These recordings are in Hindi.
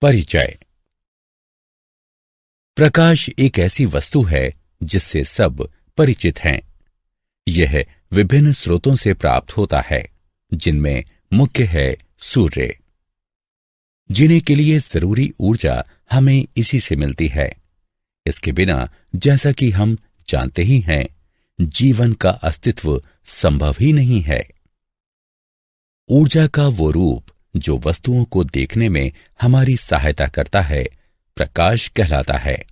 परिचय। प्रकाश एक ऐसी वस्तु है जिससे सब परिचित हैं। यह विभिन्न स्रोतों से प्राप्त होता है, जिनमें मुख्य है सूर्य। जीने के लिए जरूरी ऊर्जा हमें इसी से मिलती है। इसके बिना, जैसा कि हम जानते ही हैं, जीवन का अस्तित्व संभव ही नहीं है। ऊर्जा का वो रूप जो वस्तुओं को देखने में हमारी सहायता करता है, प्रकाश कहलाता है।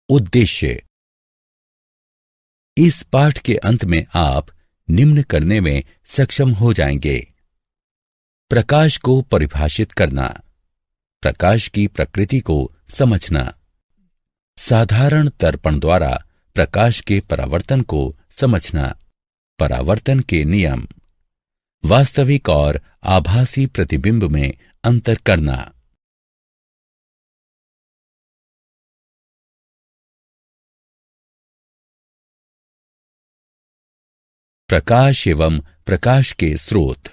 उद्देश्य। इस पाठ के अंत में आप निम्न करने में सक्षम हो जाएंगे: प्रकाश को परिभाषित करना, प्रकाश की प्रकृति को समझना, साधारण दर्पण द्वारा प्रकाश के परावर्तन को समझना, परावर्तन के नियम, वास्तविक और आभासी प्रतिबिंब में अंतर करना। प्रकाश एवं प्रकाश के स्रोत।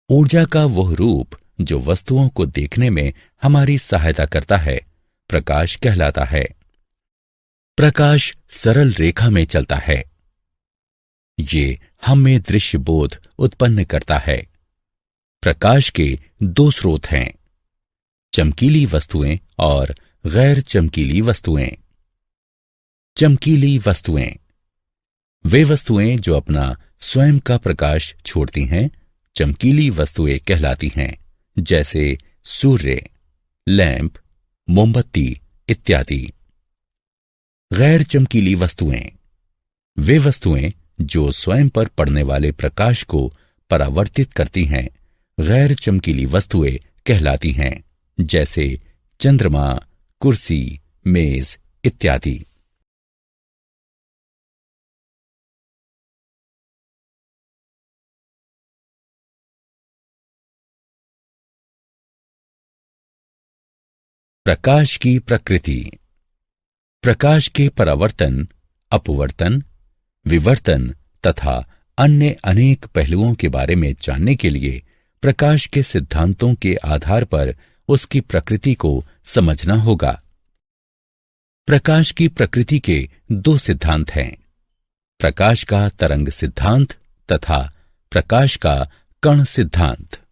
ऊर्जा का वह रूप जो वस्तुओं को देखने में हमारी सहायता करता है, प्रकाश कहलाता है। प्रकाश सरल रेखा में चलता है। ये हम में दृश्य बोध उत्पन्न करता है। प्रकाश के दो स्रोत हैं: चमकीली वस्तुएं और गैर चमकीली वस्तुएं। चमकीली वस्तुएं वे वस्तुएं जो अपना स्वयं का प्रकाश छोड़ती हैं, चमकीली वस्तुएं कहलाती हैं, जैसे सूर्य, लैंप, मोमबत्ती इत्यादि। गैर चमकीली वस्तुएं वे वस्तुएं जो स्वयं पर पड़ने वाले प्रकाश को परावर्तित करती हैं, गैर चमकीली वस्तुएं कहलाती हैं, जैसे चंद्रमा, कुर्सी, मेज इत्यादि। प्रकाश की प्रकृति। प्रकाश के परावर्तन, अपवर्तन, विवर्तन तथा अन्य अनेक पहलुओं के बारे में जानने के लिए प्रकाश के सिद्धांतों के आधार पर उसकी प्रकृति को समझना होगा। प्रकाश की प्रकृति के दो सिद्धांत हैं: प्रकाश का तरंग सिद्धांत तथा प्रकाश का कण सिद्धांत।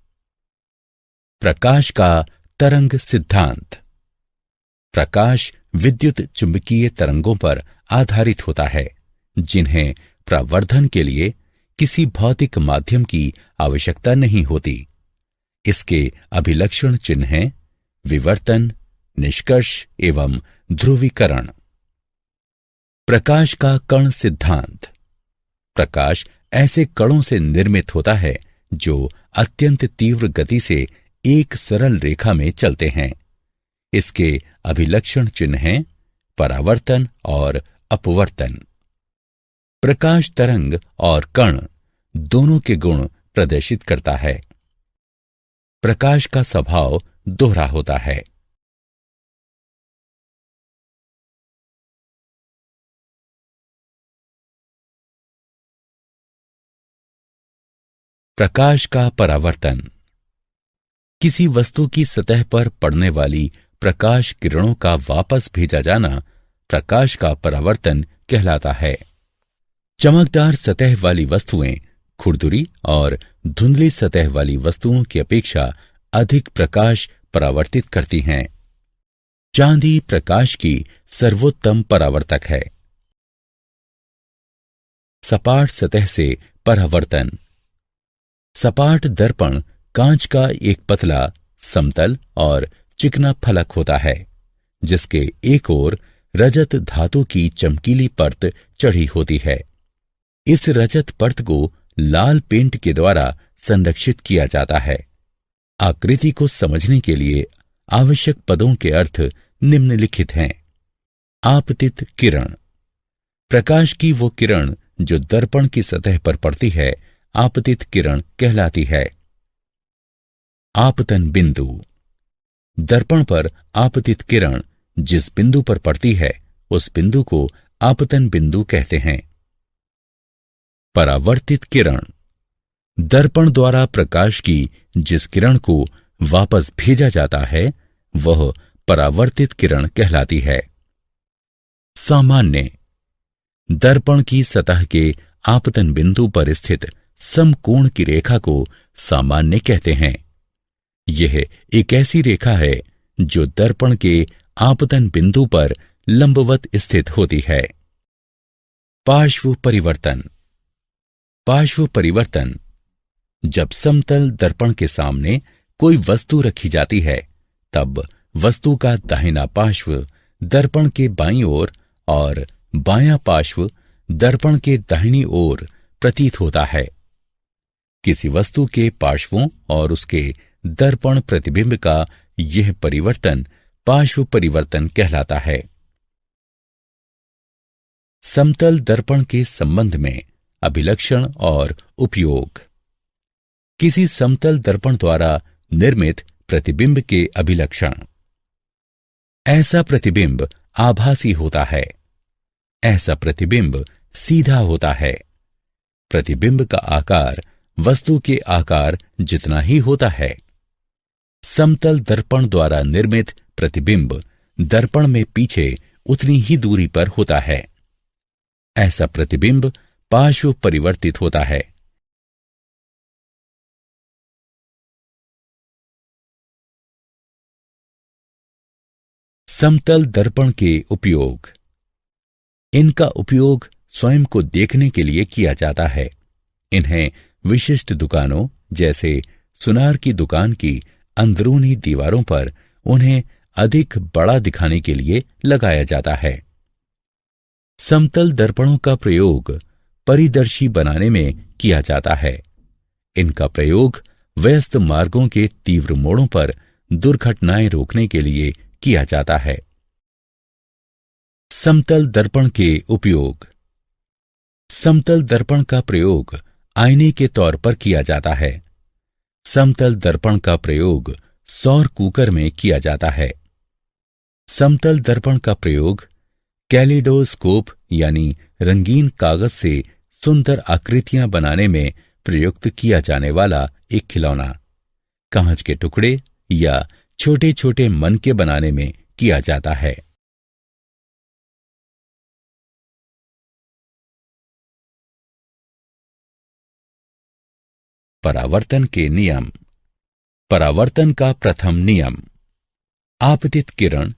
प्रकाश का तरंग सिद्धांत। प्रकाश विद्युत चुंबकीय तरंगों पर आधारित होता है, जिन्हें प्रवर्धन के लिए किसी भौतिक माध्यम की आवश्यकता नहीं होती। इसके अभिलक्षण चिन्ह हैं विवर्तन, निष्कर्ष एवं ध्रुवीकरण। प्रकाश का कण सिद्धांत। प्रकाश ऐसे कणों से निर्मित होता है जो अत्यंत तीव्र गति से एक सरल रेखा में चलते हैं। इसके अभिलक्षण चिन्ह हैं परावर्तन और अपवर्तन। प्रकाश तरंग और कण दोनों के गुण प्रदर्शित करता है। प्रकाश का स्वभाव दोहरा होता है। प्रकाश का परावर्तन। किसी वस्तु की सतह पर पड़ने वाली प्रकाश किरणों का वापस भेजा जाना प्रकाश का परावर्तन कहलाता है। चमकदार सतह वाली वस्तुएं खुरदुरी और धुंधली सतह वाली वस्तुओं की अपेक्षा अधिक प्रकाश परावर्तित करती हैं। चांदी प्रकाश की सर्वोत्तम परावर्तक है। सपाट सतह से परावर्तन। सपाट दर्पण कांच का एक पतला, समतल और चिकना फलक होता है, जिसके एक ओर रजत धातु की चमकीली परत चढ़ी होती है। इस रजत परत को लाल पेंट के द्वारा संरक्षित किया जाता है। आकृति को समझने के लिए आवश्यक पदों के अर्थ निम्नलिखित हैं: आपतित किरण। प्रकाश की वो किरण जो दर्पण की सतह पर पड़ती है, आपतित किरण कहलाती है। आपतन बिंदु। दर्पण पर आपतित किरण जिस बिंदु पर पड़ती है, उस बिंदु को आपतन बिंदु कहते हैं। परावर्तित किरण। दर्पण द्वारा प्रकाश की जिस किरण को वापस भेजा जाता है वह परावर्तित किरण कहलाती है। सामान्य। दर्पण की सतह के आपतन बिंदु पर स्थित समकोण की रेखा को सामान्य कहते हैं। यह एक ऐसी रेखा है जो दर्पण के आपतन बिंदु पर लंबवत स्थित होती है। पार्श्व परिवर्तन। पार्श्व परिवर्तन। जब समतल दर्पण के सामने कोई वस्तु रखी जाती है तब वस्तु का दाहिना पार्श्व दर्पण के बाईं ओर और बायां पार्श्व दर्पण के दाहिनी ओर प्रतीत होता है। किसी वस्तु के पार्श्वों और उसके दर्पण प्रतिबिंब का यह परिवर्तन पार्श्व परिवर्तन कहलाता है। समतल दर्पण के संबंध में अभिलक्षण और उपयोग। किसी समतल दर्पण द्वारा निर्मित प्रतिबिंब के अभिलक्षण। ऐसा प्रतिबिंब आभासी होता है। ऐसा प्रतिबिंब सीधा होता है। प्रतिबिंब का आकार वस्तु के आकार जितना ही होता है। समतल दर्पण द्वारा निर्मित प्रतिबिंब दर्पण में पीछे उतनी ही दूरी पर होता है। ऐसा प्रतिबिंब पार्श्व परिवर्तित होता है। समतल दर्पण के उपयोग। इनका उपयोग स्वयं को देखने के लिए किया जाता है। इन्हें विशिष्ट दुकानों जैसे सुनार की दुकान की अंदरूनी दीवारों पर उन्हें अधिक बड़ा दिखाने के लिए लगाया जाता है। समतल दर्पणों का प्रयोग परिदर्शी बनाने में किया जाता है। इनका प्रयोग व्यस्त मार्गों के तीव्र मोड़ों पर दुर्घटनाएं रोकने के लिए किया जाता है। समतल दर्पण के उपयोग। समतल दर्पण का प्रयोग आईने के तौर पर किया जाता है। समतल दर्पण का प्रयोग सौर कुकर में किया जाता है। समतल दर्पण का प्रयोग कैलिडोस्कोप यानी रंगीन कागज से सुंदर आकृतियां बनाने में प्रयुक्त किया जाने वाला एक खिलौना, कांच के टुकड़े या छोटे छोटे मनके बनाने में किया जाता है। परावर्तन के नियम। परावर्तन का प्रथम नियम। आपतित किरण,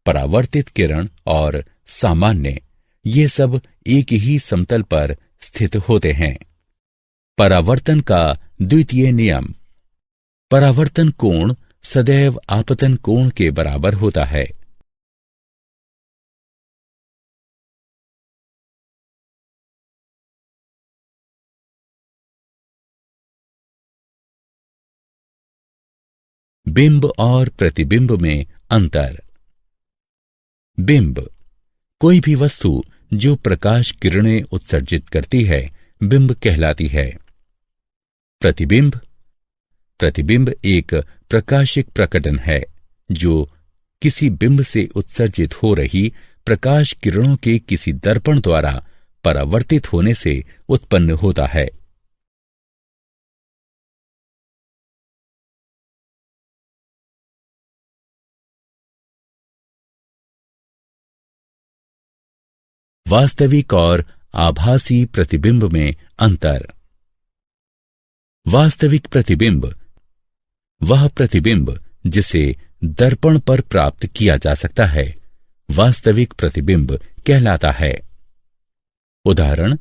परावर्तित किरण और सामान्य ये सब एक ही समतल पर स्थित होते हैं। परावर्तन का द्वितीय नियम। परावर्तन कोण सदैव आपतन कोण के बराबर होता है। बिंब और प्रतिबिंब में अंतर। बिंब कोई भी वस्तु जो प्रकाश किरणें उत्सर्जित करती है बिंब कहलाती है। प्रतिबिंब। प्रतिबिंब एक प्रकाशिक प्रकटन है जो किसी बिंब से उत्सर्जित हो रही प्रकाश किरणों के किसी दर्पण द्वारा परावर्तित होने से उत्पन्न होता है। वास्तविक और आभासी प्रतिबिंब में अंतर। वास्तविक प्रतिबिंब वह प्रतिबिंब जिसे दर्पण पर प्राप्त किया जा सकता है वास्तविक प्रतिबिंब कहलाता है। उदाहरण,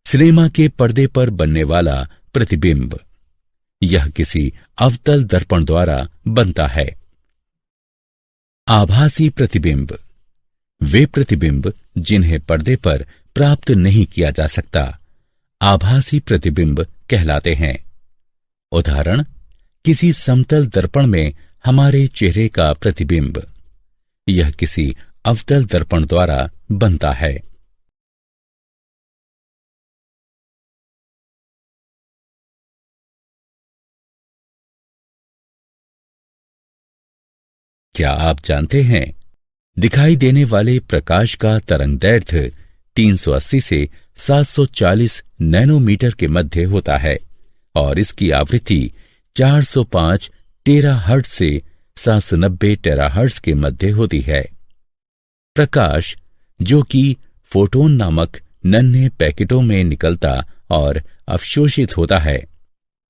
सिनेमा के पर्दे पर बनने वाला प्रतिबिंब। यह किसी अवतल दर्पण द्वारा बनता है। आभासी प्रतिबिंब वे प्रतिबिंब जिन्हें पर्दे पर प्राप्त नहीं किया जा सकता आभासी प्रतिबिंब कहलाते हैं। उदाहरण, किसी समतल दर्पण में हमारे चेहरे का प्रतिबिंब। यह किसी अवतल दर्पण द्वारा बनता है। क्या आप जानते हैं दिखाई देने वाले प्रकाश का तरंगदैर्घ्य 380 से 740 नैनोमीटर के मध्य होता है और इसकी आवृत्ति 405 टेराहर्ट्ज से 790 टेराहर्ट्ज के मध्य होती है। प्रकाश, जो कि फोटोन नामक नन्हे पैकेटों में निकलता और अवशोषित होता है,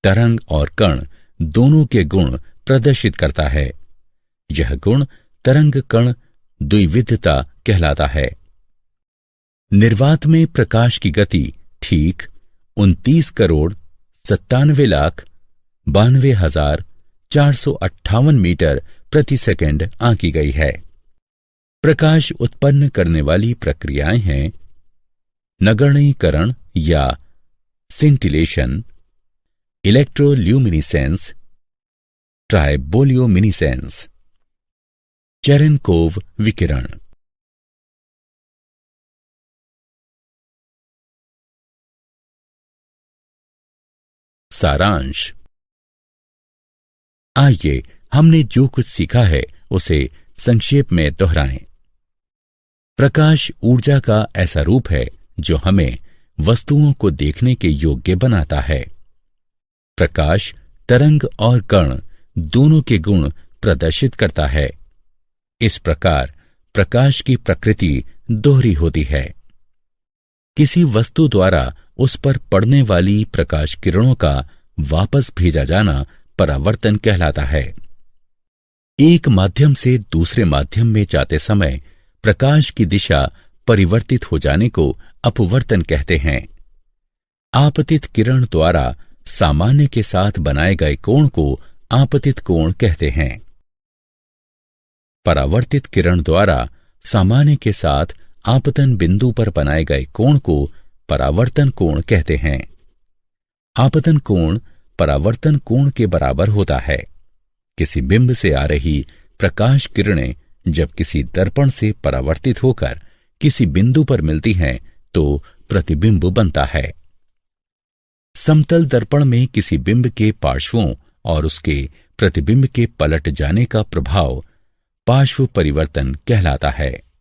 तरंग और कण दोनों के गुण प्रदर्शित करता है। यह गुण तरंग कण द्विविधता कहलाता है। निर्वात में प्रकाश की गति ठीक 29,97,92,458 मीटर प्रति सेकंड आंकी गई है। प्रकाश उत्पन्न करने वाली प्रक्रियाएं हैं नगण्यीकरण या सिंटिलेशन, इलेक्ट्रोल्यूमिनिसेंस, ट्राइबोलियोमिनिसेंस, चेरेनकोव विकिरण। सारांश। आइए हमने जो कुछ सीखा है उसे संक्षेप में दोहराएं। प्रकाश ऊर्जा का ऐसा रूप है जो हमें वस्तुओं को देखने के योग्य बनाता है। प्रकाश तरंग और कण दोनों के गुण प्रदर्शित करता है। इस प्रकार प्रकाश की प्रकृति दोहरी होती है। किसी वस्तु द्वारा उस पर पड़ने वाली प्रकाश किरणों का वापस भेजा जाना परावर्तन कहलाता है। एक माध्यम से दूसरे माध्यम में जाते समय प्रकाश की दिशा परिवर्तित हो जाने को अपवर्तन कहते हैं। आपतित किरण द्वारा सामान्य के साथ बनाए गए कोण को आपतित कोण कहते हैं। परावर्तित किरण द्वारा सामान्य के साथ आपतन बिंदु पर बनाए गए कोण को परावर्तन कोण कहते हैं। आपतन कोण परावर्तन कोण के बराबर होता है। किसी बिंब से आ रही प्रकाश किरणें जब किसी दर्पण से परावर्तित होकर किसी बिंदु पर मिलती हैं तो प्रतिबिंब बनता है। समतल दर्पण में किसी बिंब के पार्श्वों और उसके प्रतिबिंब के पलट जाने का प्रभाव पार्श्व परिवर्तन कहलाता है।